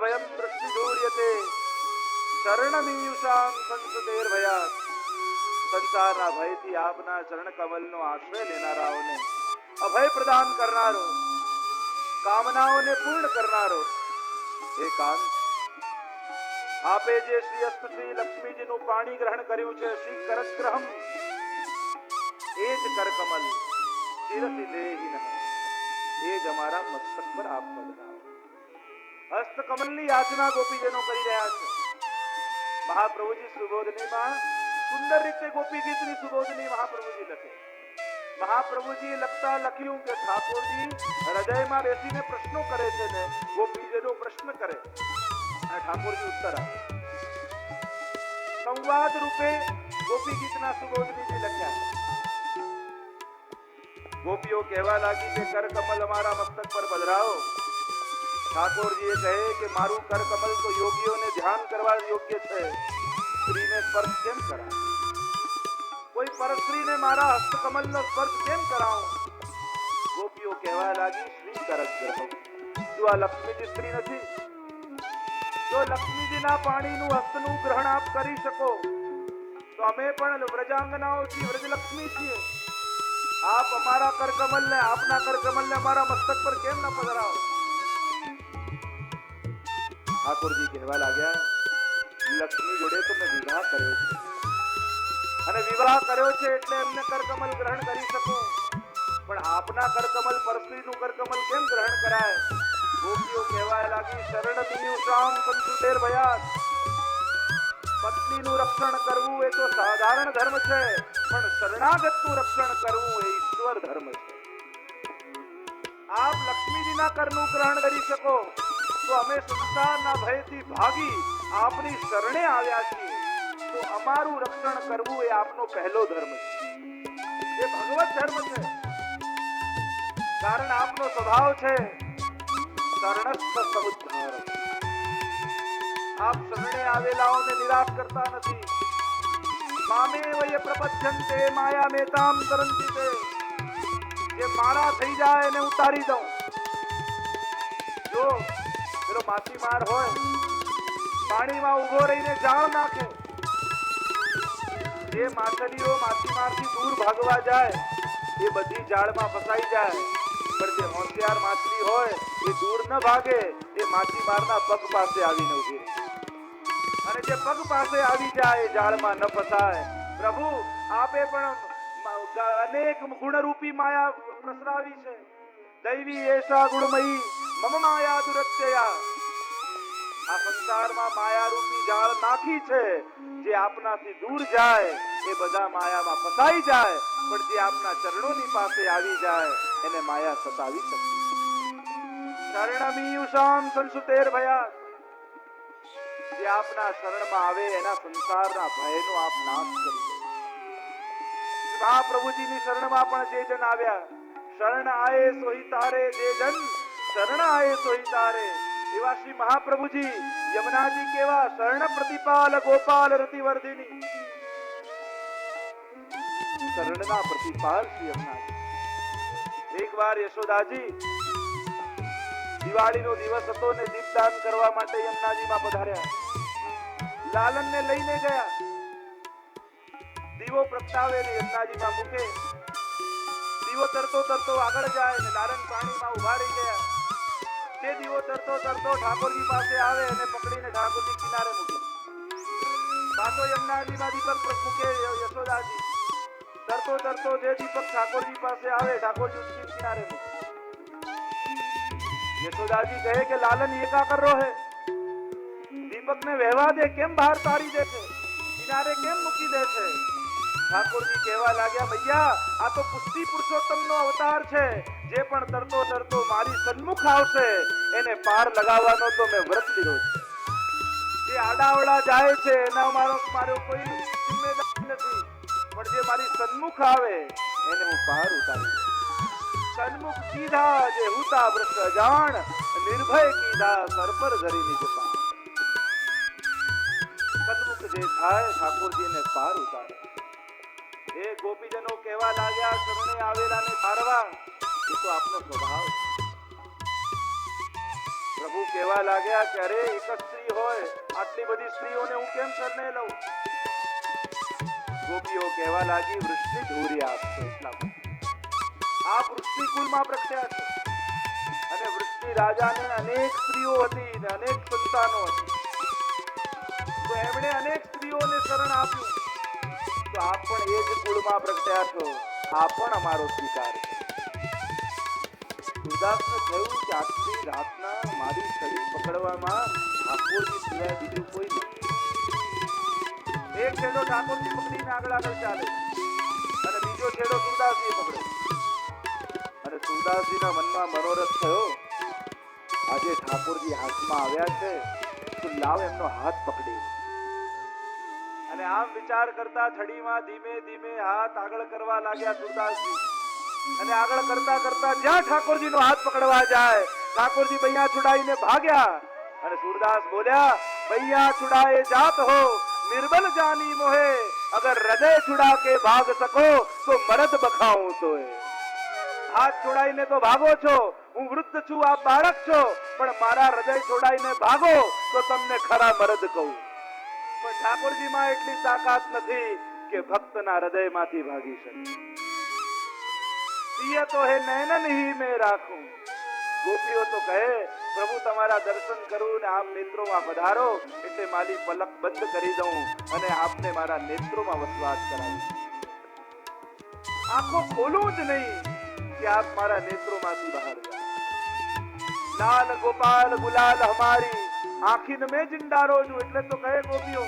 ભયમ દૃષ્ટિ દૂર્યતે શરણમીયુષામ સંસતેર ભયાત. સંસારના ભયથી આપના ચરણ કમલનો આશ્રય લેનારાઓને અભય પ્રદાન કરનારો, કામનાઓને પૂર્ણ કરનારો એકાંત. આપે જે શ્રી અસ્ત શ્રી લક્ષ્મીજીનું પાણી ગ્રહણ કર્યું છે, શ્રી કરગ્રહમ, એ જ કરકમલ શિરસી દેહિ નઃ, એ જ અમારા મસ્તક પર આપ પધરાવો. હસ્તકમલની યાચના ગોપીજનો કરી રહ્યા છે. મહાપ્રભુજી સુબોધનીમાં સુંદર રીતે ગોપી ગીતની સુબોધની મહાપ્રભુજી લખે. મહાપ્રભુજી લખતા લખ્યું કે ઠાકોરજી હૃદયમાં બેસીને પ્રશ્નો કરે છે ને ગોપીજનો પ્રશ્ન કરે અને ઠાકોરજી ઉત્તર આપે. સંવાદ રૂપે ગોપી ગીતના સુબોધનીજી લખ્યા. ગોપીઓ કહેવા લાગી કે કરકમલ અમારા મસ્તક પર પધરાવો. ઠાકોરજીએ કહે કે મારું કરકમલ તો યોગીઓને ધ્યાન કરવા યોગ્ય છે, સ્ત્રીને સ્પર્શ કેમ કરાય? કોઈ પરસ્ત્રીને મારા હસ્તકમલનો સ્પર્શ કેમ કરાવું? ગોપીઓ કહેવા લાગી શ્રી કરગ્રહમ, શું આ લક્ષ્મીજી સ્ત્રી નથી? જો લક્ષ્મીજીના પાણીનું હસ્તનું ગ્રહણ આપ કરી શકો તો અમે પણ વ્રજાંગનાઓ છીએ, વ્રજલક્ષ્મી છીએ. આપ અમારા કરકમલને, આપના કરકમલને અમારા મસ્તક પર કેમ ન પધરાવો? ઠાકોરજી કહેવા લાગ્યા, લક્ષ્મી જોડે તો મેં વિવાહ કર્યો છે અને વિવાહ કર્યો છે એટલે એમને કરકમલ ગ્રહણ કરી શકું, પણ આપના કરકમલ પરસ્ત્રીનું કરકમલ કેમ ગ્રહણ કરાય? ગોપીઓ કહેવા લાગી શરણમીયુષામ સંસુતેર ભયાત. પત્નીનું રક્ષણ કરવું એ તો સાધારણ ધર્મ છે, પણ શરણાગતનું રક્ષણ કરવું એ ઈશ્વર ધર્મ છે. આપ લક્ષ્મીજીના કરનું ગ્રહણ કરી શકો તો અમે સંસારના ભયથી ભાગી આપની શરણે આવ્યા છીએ, તો અમારું રક્ષણ કરવું એ આપનો પહેલો ધર્મ છે, એ ભગવત ધર્મ છે. કારણ આપનો સ્વભાવ છે શરણસ્થ સમુદ્ધાર. આપ શરણે આવેલાઓને નિરાશ કરતા નથી. મામે વય પ્રપદ્યંતે માયા મેતામ તરંતિ તે. જે મારા થઈ જાય એને ઉતારી દઉં. જો પેલો માછીમાર હોય, પાણીમાં ઉભો રહીને જાળ નાખે, જે માછલીઓ માછીમારથી દૂર ભાગવા જાય એ બધી જાળમાં ફસાઈ જાય, પણ જે હોશિયાર માછલી હોય એ દૂર ન ભાગે, એ માછીમારના પગ પાસે આવીને ઊભી રહે, અને જે પગ પાસે આવી જાય એ જાળમાં ન ફસાય. પ્રભુ આપે પણ અનેક ગુણરૂપી માયા પ્રસરાવી છે. દૈવી એશા ગુણમયી મમ માયા દુરત્યયા. આ સંસારમાં માયારૂપી જાળ નાખી છે. જે આપનાથી દૂર જાય એ બધા માયામાં ફસાઈ જાય, પણ જે આપના ચરણોની પાસે આવી જાય એને માયા સતાવી શકે. શરણમીયુષામ સંસુતેર ભયાત. જે આપના શરણમાં આવે એના સંસારના ભયનો આપ નાશ કરી દો. મહાપ્રભુજીની શરણમાં પણ જે જન આવ્યા, શરણ આયે સોહી તારે, જે જન શરણ આયે સોહી તારે. એવા શ્રી મહાપ્રભુજી યમુનાજી કેવા શરણ પ્રતિપાલ ગોપાલ રતિવર્ધિની. શરણના પ્રતિપાલ શ્રી યમુનાજી. એક વાર યશોદાજી દિવાળીનો દિવસ હતો ને દીપદાન કરવા માટે યમુનાજીમાં પધાર્યા. લાલનને લઈને ગયા. દીવો પ્રગટાવે ને યમુનાજીમાં મૂકે. દીવો તરતો તરતો આગળ જાય ને લાલન પાણીમાં ઉભા રહી ગયા. તે દીવો તરતો તરતો ઠાકોરજી પાસે આવે અને પકડીને ઠાકોરજી કિનારે મૂકે. પાછો યમુનાજીમાં દીપક મૂકે યશોદાજી. તરતો તરતો જે દીપક ઠાકોરજી પાસે આવે ઠાકોરજી उसकी કિનારે મૂકે. યશોદાજી કહે કે લાલન ये क्या कर रहा है? દીપક ને વહેવા દે, કેમ બહાર તારી દે છે, કિનારે કેમ મૂકી દે છે? ઠાકોરજી કહેવા લાગ્યા, ભૈયા આ તો પુષ્ટિ પુરુષોત્તમનો અવતાર છે. જે પણ તરતો તરતો મારી સન્મુખ આવશે એને પાર લગાવવાનો તો મેં વ્રત લીધો છે. જે આડાવડા જાય છે એના મારો કોઈ જિમ્મેદારી નથી, પણ જે મારી સન્મુખ આવે એને હું પાર ઉતારી દઉં. સન્મુખ કીધા જે હુતા વ્રત જાણ, નિર્ભય કીધા સર પર ધરી નિજ પાર. સન્મુખ જે થાય ઠાકોરજીને પાર ઉતારે. એ ગોપીજનો કહેવા લાગ્યા, શરણે આવેલાને તારવા એ તો આપનો સ્વભાવ છે. પ્રભુ કહેવા લાગ્યા કે અરે એક જ સ્ત્રી હોય, આટલી બધી સ્ત્રીઓને હું કેમ શરણે લઉં? ગોપીઓ કહેવા લાગી, વૃષ્ટિ ધોરી આપશો એટલા માટે આપ વૃષ્ટિ કુળમાં પ્રખ્યાત છો. અને વૃષ્ટિ રાજાને અનેક સ્ત્રીઓ હતી ને અનેક સંતાનો હતી, તો એમણે અનેક સ્ત્રીઓને શરણ આપ્યું. તો આપ પણ એ જ કુળમાં પ્રગટ્યા છો, આપ પણ અમારો સ્વીકાર કરો. સુરદાસને થયું કે આટલી રાતના મારી છડી પકડવામાં ઠાકોરજી સિવાય બીજું કોઈ નથી. એક છેડો ઠાકોરજી પકડીને આગળ ચાલે અને બીજો છેડો સુરદાસજી પકડે. અને સુરદાસજીના મનમાં મનોરથ થયો, આજે ઠાકોરજી હાથમાં આવ્યા છે તો લાવ એમનો હાથ પકડી. અને આમ વિચાર કરતા છડીમાં ધીમે ધીમે હાથ આગળ કરવા લાગ્યા સુરદાસજી. અને આગળ કરતા કરતા જ્યાં ઠાકોરજીનો હાથ પકડવા જાય, ઠાકોરજી બૈયા છુડાઈને ભાગ્યા. અને સુરદાસ બોલ્યા, બૈયા છુડાए जात हो निर्बल जानी मोहे, अगर हृदय छुड़ा के भाग सको तो मरद बखाऊं तोए. हाथ છોડાઈને તો ભાગો છો, હું વૃદ્ધ છું, આપ બાળક છો, પણ મારા હૃદય છોડાઈને ભાગો તો તમને ખરા મરદ કહું. પણ ઠાકોરજીમાં એટલી તાકાત નથી કે ભક્તના હૃદયમાંથી ભાગી શકે. સિય તો હે નયનન હી મેં રાખું. ગોપીઓ તો કહે, પ્રભુ તમારા દર્શન કરું ને આપ નેત્રોમાં પધારો એટલે મારી પલક બંધ કરી દઉં અને આપને મારા નેત્રોમાં વસવાટ કરાવું. આંખો ખોલું જ નહીં કે આપ મારા નેત્રોમાંથી બહાર જાઓ. લાલ ગોપાલ ગુલાલ હમારી આંખીન મેં જિંડારો છું. એટલે તો કહે ગોપીઓ,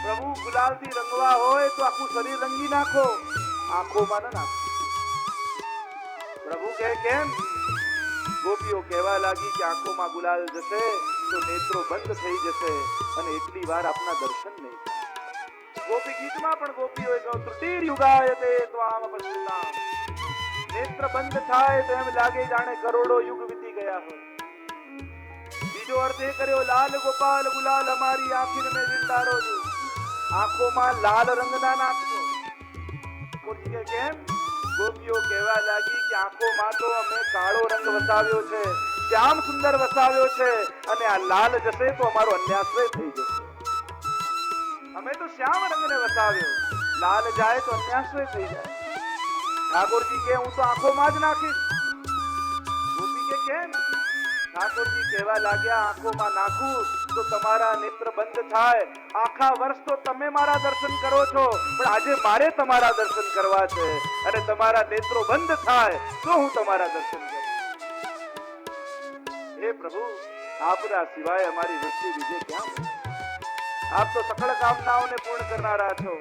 પ્રભુ ગુલાલથી રંગવા હોય તો આખું શરીર રંગી નાખો, આંખોમાં ન નાખો. પ્રભુ કહે કેમ? ગોપીઓ કહેવા લાગી કે આંખોમાં ગુલાલ જશે તો નેત્રો બંધ થઈ જશે અને એટલી વાર આપના દર્શન નહીં થાય. ગોપી ગીતમાં પણ ગોપીઓએ કહ્યું, ત્રુટિર યુગાયતે ત્વામ પશ્યતામ. નેત્ર બંધ થાય તો એમ લાગે જાણે કરોડો યુગ વીતી ગયા હોય. બીજો અર્થ એ કર્યો, લાલ ગોપાલ ગુલાલ અમારી આંખીને મેં જિંડારો છું. આંખોમાં લાલ રંગ ના નાખશો. કેમ? ગોપીઓ કહેવા લાગી કે આંખોમાં તો અમે કાળો રંગ વસાવ્યો છે, શ્યામ સુંદર વસાવ્યો છે, અને આ લાલ જશે તો અમારો અન્યાશ્રય થઈ જશે. અમે તો શ્યામ રંગને વસાવ્યો, લાલ જાય તો અન્યાશ્રય થઈ જાય. ઠાકોરજી કે હું તો આંખોમાં જ નાખીશ. ગોપી કે કેમ? ઠાકોરજી કહેવા લાગ્યા, આંખોમાં નાખું તો તમારા નેત્ર બંધ થાય. આખા વર્ષ તો તમે મારા દર્શન કરો છો, પણ આજે મારે તમારા દર્શન કરવા છે અને તમારા નેત્રો બંધ થાય તો હું તમારા દર્શન કરું. હે પ્રભુ, આપના સિવાય અમારી વૃત્તિ બીજે ક્યાં? આપ તો સકળ કામનાઓને પૂર્ણ કરનારા છો.